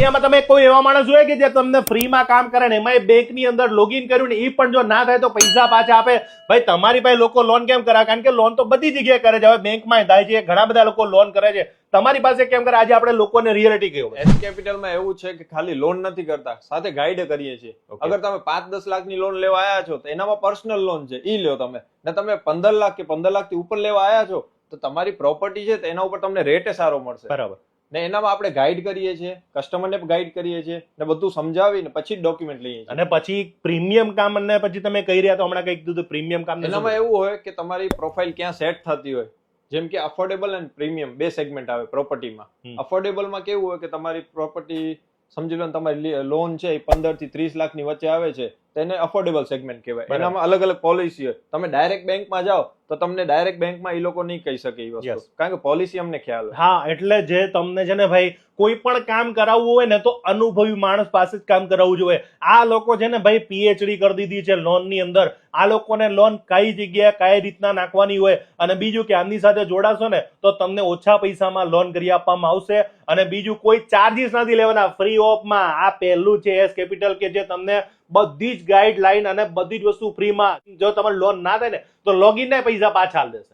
દુનિયામાં તમે કોઈ એવા માણસ જોયા કે જે તમને ફ્રીમાં કામ કરે ને એમાં બેંકની અંદર લોગિન કર્યું ને એ પણ જો ના થાય તો પૈસા પાછા આપે? ભાઈ તમારી પાસે લોકો લોન કેમ કરે? કારણ કે લોન તો બધી જગ્યાએ કરે છે. હવે બેંકમાં થાય છે, ઘણા બધા લોકો લોન કરે છે, તમારી પાસે કેમ કરે? આજે આપણે લોકોને રિયાલિટી કહ્યું. એસ કેપિટલમાં એવું છે કે ખાલી લોન નથી કરતા, સાથે ગાઈડ કરીએ છીએ. અગર તમે 5-10 લાખની લોન લેવા આવ્યા છો તો એનામાં પર્સનલ લોન છે, ઈ લ્યો તમે. ને તમે 15 લાખ કે 15 લાખથી ઉપર લેવા આવ્યા છો તો તમારી પ્રોપર્ટી છે તો એના ઉપર તમને રેટ સારો મળશે. બરાબર. ને એનામાં આપણે ગાઈડ કરીએ છીએ, કસ્ટમરને ગાઈડ કરીએ છીએ ને બધું સમજાવીને પછી ડોક્યુમેન્ટ લઈએ છીએ. અને પછી પ્રીમિયમ કામ અને પછી તમે કહી રહ્યા તો હમણાં કંઈક કીધું પ્રીમિયમ કામ. એનામાં એવું હોય કે તમારી પ્રોફાઇલ ક્યાં સેટ થતી હોય, જેમ કે અફોર્ડેબલ અને પ્રીમિયમ બે સેગમેન્ટ આવે પ્રોપર્ટીમાં. અફોર્ડેબલમાં કેવું હોય કે તમારી પ્રોપર્ટી સમજી લો તમારી લોન છે 15 થી 30 લાખની વચ્ચે આવે છે તો એને અફોર્ડેબલ સેગમેન્ટ કહેવાય. એનામાં અલગ અલગ પોલિસી હોય. તમે ડાયરેક્ટ બેંકમાં જાઓ તો તમને ડાયરેક્ટ બેંકમાં એ લોકો નહીં કહી શકે એ વસ્તુ, કારણ કે પોલિસી અમને ખ્યાલ હોય. હા, એટલે જે તમને છે ને ભાઈ કોઈ પણ કામ કરાવવું હોય ને તો અનુભવી માણસ પાસે જ કામ કરાવવું જોઈએ. આ લોકો છે ને ભાઈ પીએચડી કરી દીધી છે લોનની અંદર. આ લોકોને લોન કઈ જગ્યાએ કઈ રીતના નાખવાની હોય, અને બીજું કે આમની સાથે જોડાશો ને તો તમને ઓછા પૈસામાં લોન કરી આપવામાં આવશે. અને બીજું કોઈ ચાર્જીસ નથી લેવાના, ફ્રી ઓફમાં. આ પહેલું છે એસ કેપિટલ કે જે તમને બધી જ ગાઈડલાઈન અને બધી જ વસ્તુ ફ્રીમાં. જો તમારે લોન ના થાય ને તો લોગિન ના પૈસા પાછા દેશે.